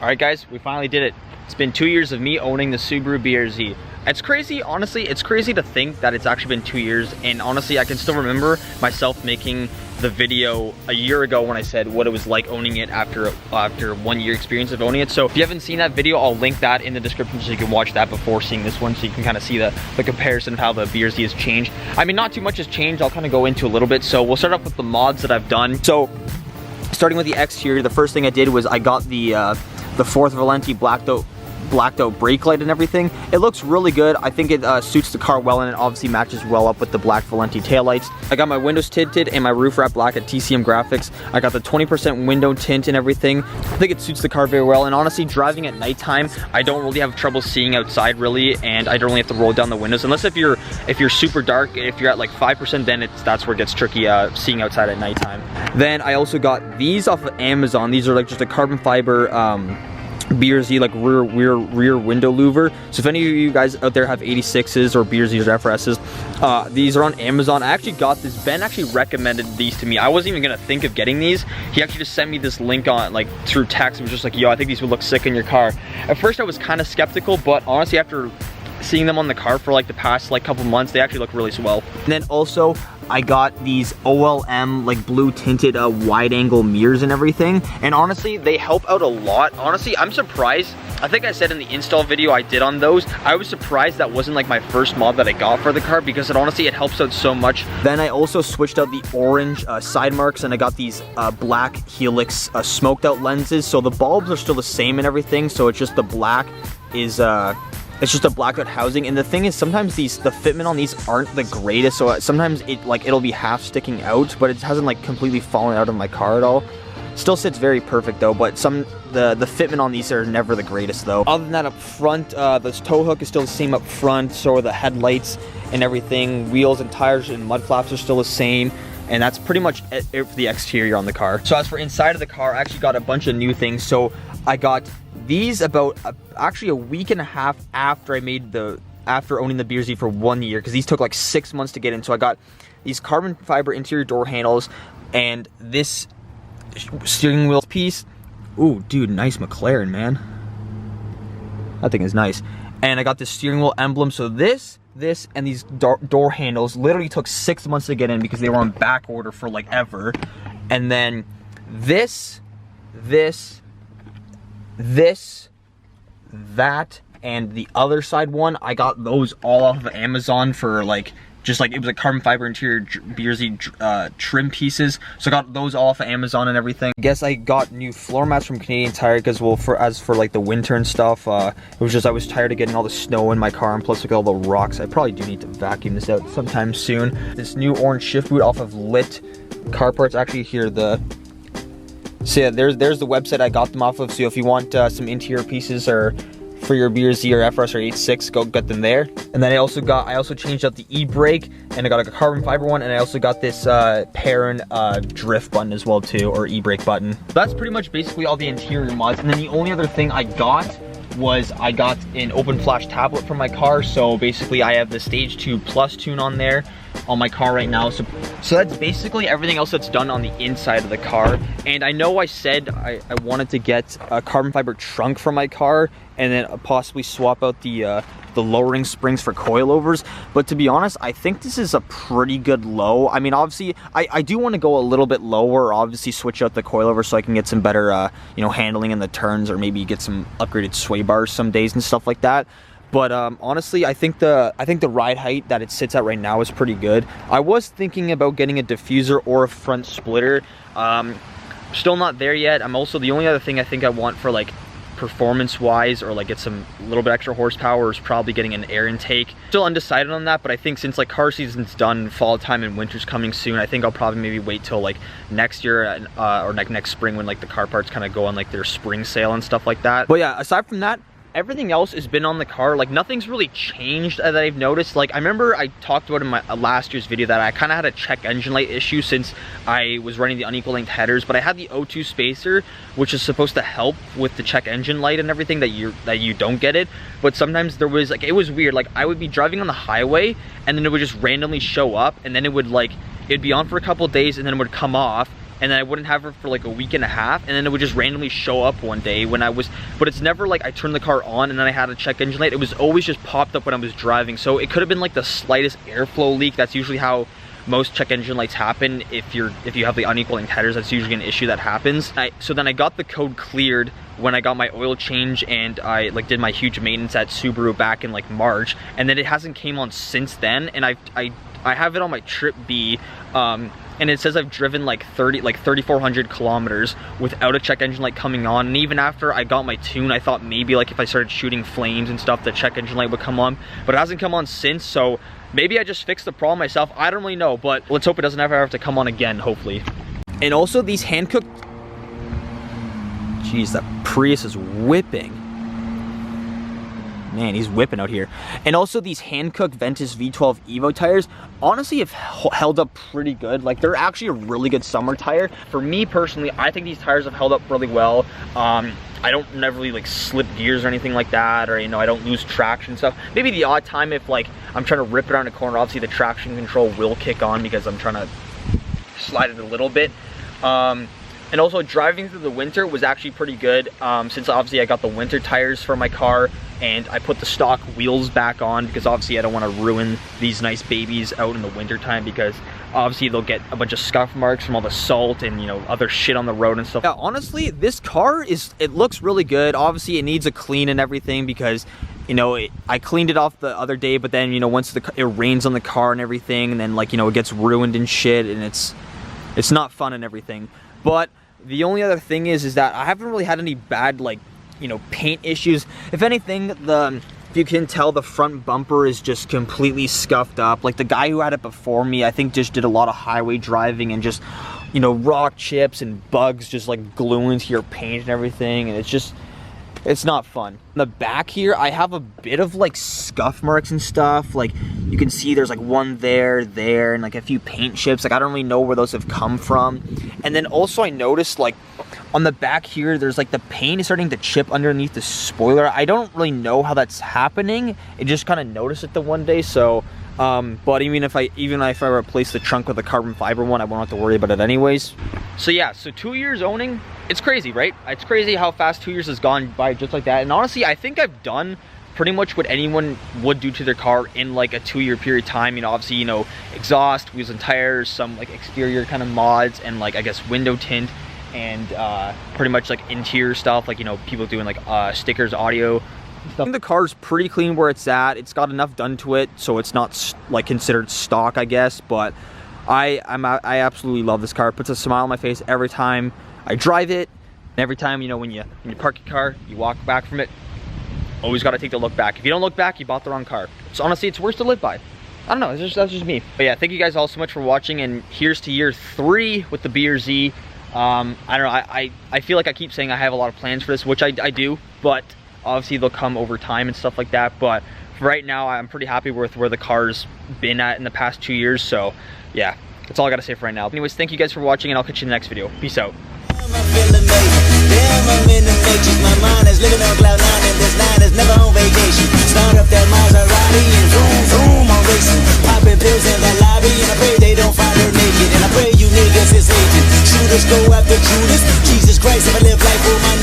All right, guys, we finally did it. It's been 2 years of me owning the Subaru BRZ. It's crazy, honestly, it's crazy to think that it's actually been 2 years, and honestly, I can still remember myself making the video a year ago when I said what it was like owning it after 1 year experience of owning it. So if you haven't seen that video, I'll link that in the description so you can watch that before seeing this one, so you can kind of see the comparison of how the BRZ has changed. I mean, not too much has changed. I'll kind of go into a little bit. So we'll start off with the mods that I've done. So starting with the exterior, the first thing I did was I got the 4th Valenti blacked out brake light and everything. It looks really good. I think it suits the car well, and it obviously matches well up with the black Valenti taillights. I got my windows tinted and my roof wrap black at TCM Graphics. I got the 20% window tint and everything. I think it suits the car very well, and honestly, driving at nighttime, I don't really have trouble seeing outside really, and I don't really have to roll down the windows unless if you're super dark. If you're at like 5%, then that's where it gets tricky seeing outside at nighttime. Then I also got these off of Amazon. These are like just a carbon fiber BRZ like rear window louver. So if any of you guys out there have 86s or BRZs or FRSs, these are on Amazon. I actually got this. Ben actually recommended these to me. I wasn't even gonna think of getting these. He actually just sent me this link on like through text and was just like, yo, I think these would look sick in your car. At first I was kind of skeptical, but honestly after seeing them on the car for like the past like couple months, they actually look really swell. And then also I got these OLM like blue tinted wide angle mirrors and everything, and honestly they help out a lot. Honestly, I'm surprised. I think I said in the install video I did on those, I was surprised that wasn't like my first mod that I got for the car, because it honestly it helps out so much. Then I also switched out the orange side marks, and I got these black Helix smoked out lenses. So the bulbs are still the same and everything, so it's just the black is it's just a blacked out housing. And the thing is, sometimes the fitment on these aren't the greatest, so sometimes it'll be half sticking out, but it hasn't like completely fallen out of my car at all. Still sits very perfect though, but the fitment on these are never the greatest though. Other than that, up front, this tow hook is still the same up front, so are the headlights and everything. Wheels and tires and mud flaps are still the same. And that's pretty much it for the exterior on the car. So as for inside of the car, I actually got a bunch of new things. So I got these about actually a week and a half after owning the BRZ for 1 year, because these took like 6 months to get in. So I got these carbon fiber interior door handles and this steering wheel piece. Ooh, dude, nice McLaren, man. That thing is nice. And I got this steering wheel emblem. So this and these door handles literally took 6 months to get in because they were on back order for like ever. And then this, that, and the other side one, I got those all off of Amazon for like, just like, it was like carbon fiber interior BRZ trim pieces. So I got those all off of Amazon and everything. I guess I got new floor mats from Canadian Tire because, well, as for like the winter and stuff, it was just I was tired of getting all the snow in my car, and plus with all the rocks. I probably do need to vacuum this out sometime soon. This new orange shift boot off of Lit Car Parts. Actually, here so yeah, there's the website I got them off of. So if you want some interior pieces or for your BRZ or FRS or 86, go get them there. And then I also changed out the e-brake, and I got like a carbon fiber one, and I also got this Perrin drift button as well too, or e-brake button. That's pretty much basically all the interior mods. And then the only other thing I got was I got an open flash tablet for my car. So basically I have the Stage 2 Plus tune on there on my car right now. So that's basically everything else that's done on the inside of the car. And I know I said I wanted to get a carbon fiber trunk for my car, and then possibly swap out the lowering springs for coilovers. But to be honest, I think this is a pretty good low. I mean, obviously, I do want to go a little bit lower, obviously switch out the coilover so I can get some better, you know, handling in the turns, or maybe get some upgraded sway bars some days and stuff like that. But honestly, I think the ride height that it sits at right now is pretty good. I was thinking about getting a diffuser or a front splitter. Still not there yet. I'm also, the only other thing I think I want for like performance wise, or like get some little bit extra horsepower, is probably getting an air intake. Still undecided on that, but I think since like car season's done, fall time and winter's coming soon, I think I'll probably maybe wait till like next year or like next spring, when like the car parts kind of go on like their spring sale and stuff like that. But yeah, aside from that, everything else has been on the car. Like nothing's really changed that I've noticed. Like I remember I talked about in my last year's video that I kind of had a check engine light issue since I was running the unequal length headers, but I had the O2 spacer, which is supposed to help with the check engine light and everything, that you don't get it. But sometimes there was like, it was weird, like I would be driving on the highway and then it would just randomly show up, and then it would like, it'd be on for a couple of days and then it would come off, and then I wouldn't have her for like a week and a half, and then it would just randomly show up one day when I was, but it's never like I turned the car on and then I had to check engine light. It was always just popped up when I was driving. So it could have been like the slightest airflow leak. That's usually how most check engine lights happen. If you have the unequal tires, that's usually an issue that happens. So then I got the code cleared when I got my oil change, and I like did my huge maintenance at Subaru back in like March, and then it hasn't came on since then. And I have it on my trip B, and it says I've driven like 3,400 kilometers without a check engine light coming on. And even after I got my tune, I thought maybe like if I started shooting flames and stuff, the check engine light would come on, but it hasn't come on since. So maybe I just fixed the problem myself. I don't really know, but let's hope it doesn't ever have to come on again, hopefully. And also these hand-cooked, jeez, that Prius is whipping. Man, he's whipping out here. And also these hand-cooked Ventus V12 Evo tires honestly have held up pretty good. Like, they're actually a really good summer tire. For me personally, I think these tires have held up really well. I don't never really like slip gears or anything like that, or you know, I don't lose traction and stuff. Maybe the odd time if like I'm trying to rip it around a corner, obviously the traction control will kick on because I'm trying to slide it a little bit. And also driving through the winter was actually pretty good, since obviously I got the winter tires for my car and I put the stock wheels back on because obviously I don't want to ruin these nice babies out in the winter time, because obviously they'll get a bunch of scuff marks from all the salt and, you know, other shit on the road and stuff. Yeah, honestly, this car it looks really good. Obviously it needs a clean and everything because, you know, I cleaned it off the other day, but then, you know, once it rains on the car and everything, and then like, you know, it gets ruined and shit, and it's not fun and everything. But the only other thing is that I haven't really had any bad, like, you know, paint issues. If anything, if you can tell, the front bumper is just completely scuffed up. Like, the guy who had it before me, I think just did a lot of highway driving and just, you know, rock chips and bugs just like gluing to your paint and everything, and it's not fun. In the back here, I have a bit of like scuff marks and stuff. Like, you can see there's like one there, and like a few paint chips. Like, I don't really know where those have come from. And then also I noticed like on the back here, there's like the paint is starting to chip underneath the spoiler. I don't really know how that's happening. I just kind of noticed it the one day. So, but even if I replace the trunk with a carbon fiber one, I won't have to worry about it anyways. So yeah, so 2 years owning, it's crazy, right? It's crazy how fast 2 years has gone by just like that. And honestly, I think I've done pretty much what anyone would do to their car in like a 2 year period of time. You know, obviously, you know, exhaust, wheels and tires, some like exterior kind of mods, and like I guess window tint, and pretty much like interior stuff, like, you know, people doing like stickers, audio stuff. I think the car's pretty clean where it's at. It's got enough done to it, so it's not like considered stock, I guess. But I absolutely love this car. It puts a smile on my face every time I drive it. And every time, you know, when you park your car, you walk back from it, always got to take the look back. If you don't look back, you bought the wrong car. So honestly, it's worse to live by. I don't know, that's just me. But yeah, thank you guys all so much for watching, and here's to year 3 with the BRZ. I don't know, I feel like I keep saying I have a lot of plans for this, which I do, but obviously they'll come over time and stuff like that. But for right now, I'm pretty happy with where the car's been at in the past 2 years. So yeah, that's all I gotta say for right now. Anyways, thank you guys for watching, and I'll catch you in the next video. Peace out. Damn, I'm in the matrix. My mind is living on cloud 9, and this 9 is never on vacation. Start up that Maserati and zoom, zoom, I'm racing. Popping pills in the lobby, and I pray they don't find her naked. And I pray you niggas is hating. Shooters go after Judas. Jesus Christ, if I live life for my